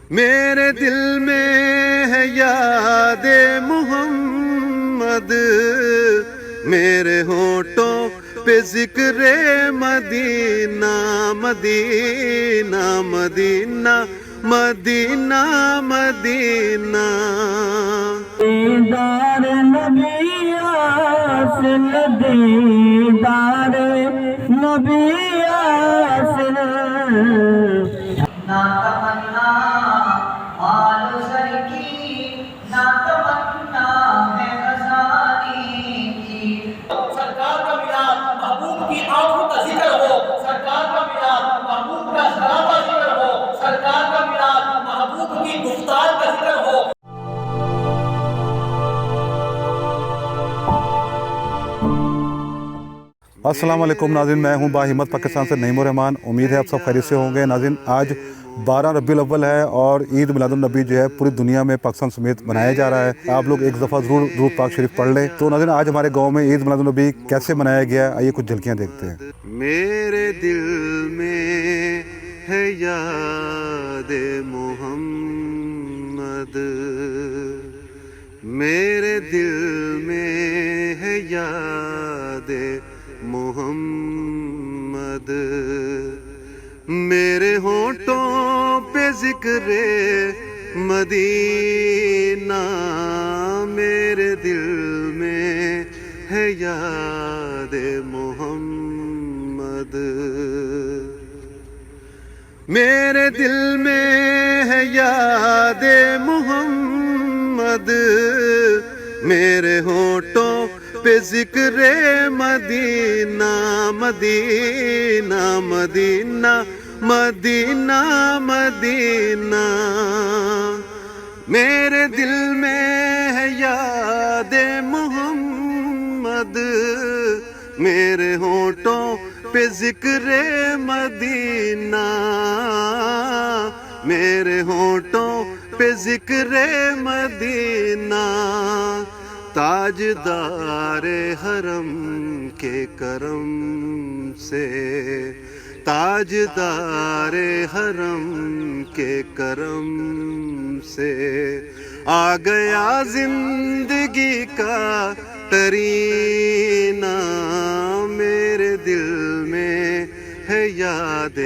میرے دل میں ہے یاد محمد، میرے ہونٹوں پہ ذکر مدینہ مدینہ مدینہ مدینہ مدینہ۔ دیدار نبی حاصل، دیدار نبی حاصل، نہ تمنا مال و زر کی، نہ تمنا ہے خزانے کی۔ سرکار کا میلاد محبوب کی آنکھوں کا ذکر ہو، سرکار کا میلاد محبوب کا سلام کا ذکر ہو، سرکار کا میلاد محبوب کی گفتار کا ذکر ہو۔ السلام علیکم ناظرین، میں ہوں باہمت پاکستان سے نعیم الرحمان۔ امید ہے آپ سب خیریت سے ہوں گے۔ ناظرین، آج 12 ربیع الاول ہے اور عید میلاد النبی جو ہے پوری دنیا میں پاکستان سمیت منایا جا رہا ہے۔ آپ لوگ ایک دفعہ ضرور درود پاک شریف پڑھ لیں۔ تو ناظرین، آج ہمارے گاؤں میں عید میلاد النبی کیسے منایا گیا، آئیے کچھ جھلکیاں دیکھتے ہیں۔ میرے دل میں ہے یاد محمد، میرے دل میں ہے یاد محمد، میرے ہونٹوں پہ ذکر مدینہ، میرے دل میں ہے یاد محمد، میرے دل میں ہے یاد محمد، میرے ہونٹوں پہ ذکر مدینہ مدینہ مدینہ مدینہ مدینہ، میرے دل میں ہے یاد محمد، میرے ہونٹوں پہ ذکر مدینہ، میرے ہونٹوں پہ ذکر مدینہ، تاجدار حرم کے کرم سے، تاجدار حرم کے کرم سے آ گیا زندگی کا ترینہ، میرے دل میں ہے یاد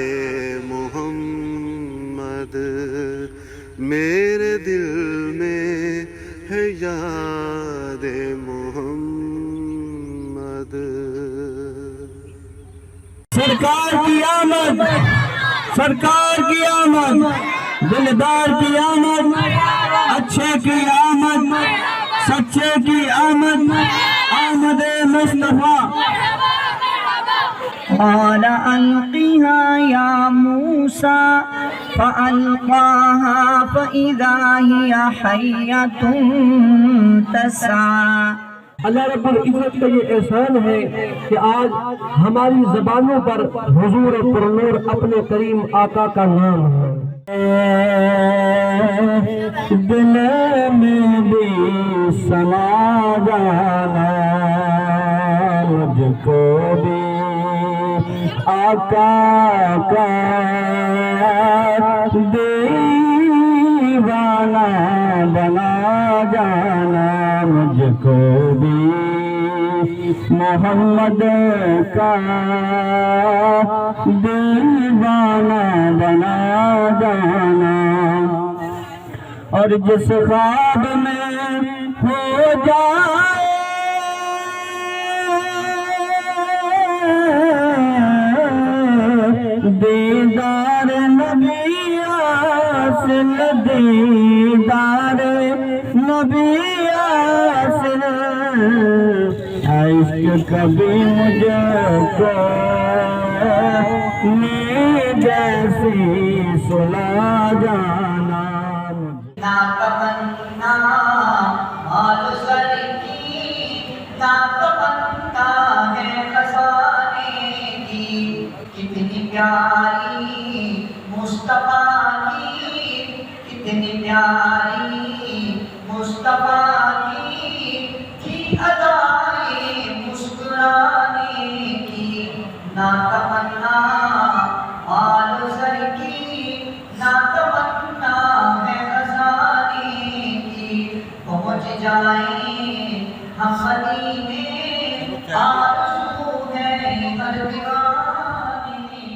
محمد، میرے دل میں ہے یاد محمد۔ سرکار کی آمد، سرکار کی آمد، دلدار کی آمد، اچھے کی آمد، سچے کی آمد، آمد مصطفیٰ۔ قال ألقها يا موسى فألقاها فإذا هي حية تسعى۔ اللہ رب العزت کا یہ احسان ہے کہ آج ہماری زبانوں پر حضور پرنور اپنے کریم آقا کا نام ہے۔ دل میں بھی سما جانا مجھ کو بھی آقا کا دیوانہ بنا جانا، مجھ کو بھی محمد کا دیوانہ بنا جانا، اور جس خواب میں ہو جائے دیدار نبی حاصل، دیدار نبی حاصل، عشق کبھی مجھ کو نیند جیسی سلا جانا۔ نہ تمنا مال و زر کی، نہ تمنا ہے خزانے کی، کتنی پیاری مصطفیٰ کی، کتنی پیاری مصطفیٰ کی ادائیں مسکرانے کی، نہ تمنا مال و زر کی، نہ تمنا जाएं हम मदीने आरज़ू है हर दीवाने की।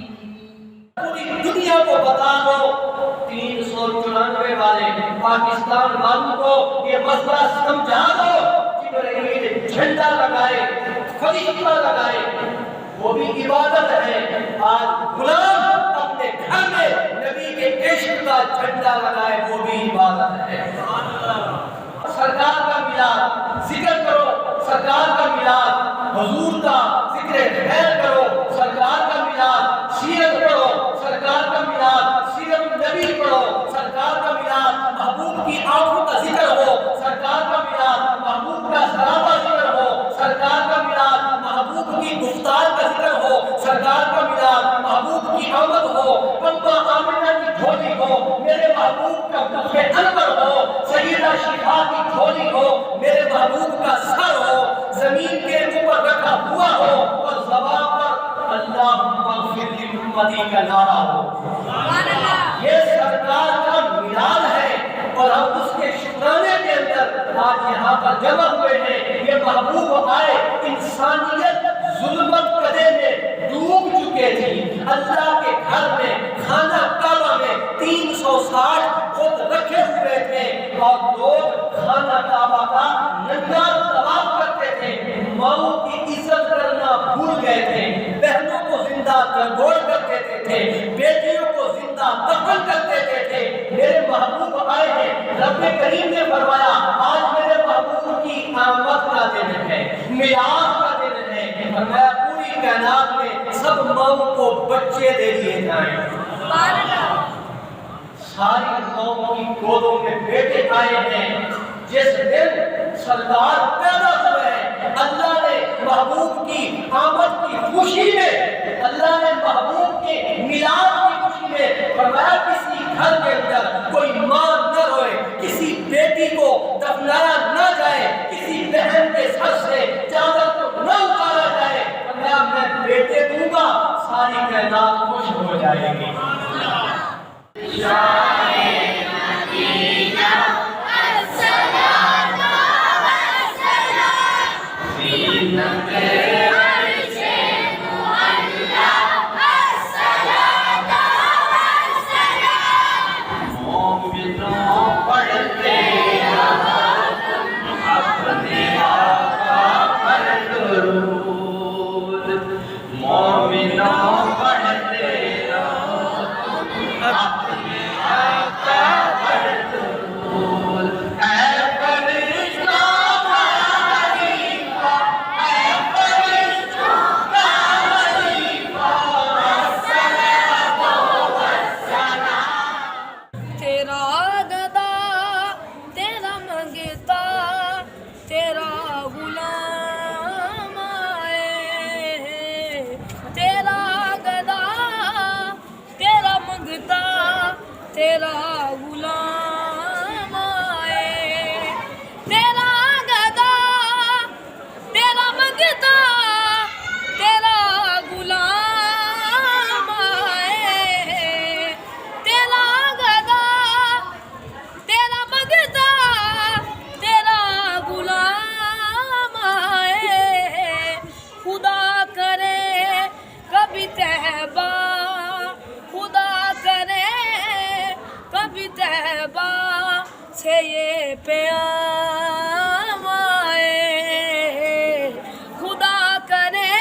पूरी दुनिया को बता दो 394 वाले पाकिस्तान वालों को ये मसला समझा दो कि झंडा लगाए फरिश्ता लगाए वो भी इबादत है। आज गुलाम अपने घर में नबी के इश्क का झंडा लगाए वो भी इबादत है। सरकार का मिलाद जिक्र करो, सरकार का मिलाद हुजूर का जिक्र खैर करो, सरकार का मिलाद सीरत पढ़ो, सरकार का मिलाद सीरत नबी पढ़ो, सरकार का मिलाद महबूब की आंखों का जिक्र हो, सरकार का मिलाद महबूब का सराबा जिक्र हो, सरकार का मिलाद महबूब की गुफ्तार का जिक्र हो, सरकार का मिलाद महबूब की आमद हो, अम्मा आमिना की झोली हो, मेरे महबूब का मुखे अनवर हो, सैयदा शिफा की झोली हो, मेरे महबूब का सर हो, जमीन के ऊपर रखा हुआ हो और ज़बान पर अल्लाहुम्मा ग़फ़िर ली उम्मती का नारा हो। ये सरकार का मिलाद है और हम उसके शुक्राने के अंदर आज यहाँ पर जमा हुए हैं। ये महबूब आए, इंसानियत जुल्मत कदे में डूब चुके थी। अल्लाह के घर में खाना काबा में 360 खुद रखे हुए थे और लोग खाना काबा का नंगा तवाफ करते थे। माओ की इज्जत करना भूल गए थे, बहनों को जिंदा गंगोड़ कर देते थे, बेटियों को जिंदा दफन कर देते थे। मेरे महबूब आए हैं, रब्बे करीम ने फरमाया आज मेरे महबूब की आमद का दिन है, मिलाद का दिन है। फरमाया पूरी कायनात में सब माओ को बच्चे दे दिए जाएं। सारी माओ की गोदों में बेटे आए हैं। जिस दिन सरदार पैदा हुए हैं, अल्लाह ने महबूब की आमद की खुशी में, अल्लाह ने महबूब के मिलाद की खुशी में फरमाया किसी घर के अंदर कोई माँ न रोए, किसी बेटी को दफनाया न जाए, किसी बहन के सर से चादर को न उतारा जाए। फरमाया मैं बेटे दूंगा, सारी कायनात खुश हो जाएगी। तेरा गुलाम आए, तेरा गदा तेरा मंगता तेरा गुलाम आए, तेरा गदा तेरा मंगता तेरा गुलाम आए। खुदा करे कभी तहबा, खुदा करे कभी तहबा से ये प्याम आए। खुदा करे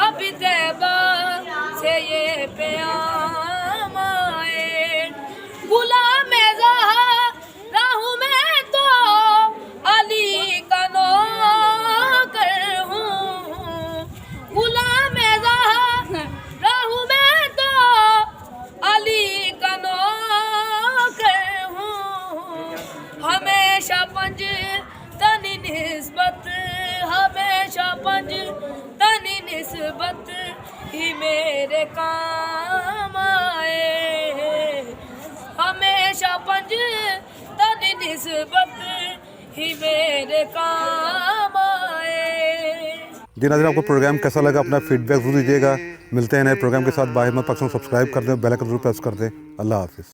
अभी तहबा से ये प्याम आए। गुलाम ज़हरा हूँ मैं तो अली का नौकर हूँ, गुलाम ज़हरा हूँ मैं तो अली का नौकर हूँ। हमेशा पंज तनी निस्बत, हमेशा पंज तनी निस्बत ही मेरे काम आए। हमेशा पंज तनी निस्बत ही मेरे काम आए। जी नाज़रीन, आपको प्रोग्राम कैसा लगा अपना फीडबैक जरूर दीजिएगा। मिलते हैं नए प्रोग्राम के साथ। बाहिम्मत पाकिस्तान सब्सक्राइब कर दें, बेल आइकन जरूर प्रेस कर दें। अल्लाह हाफिज़।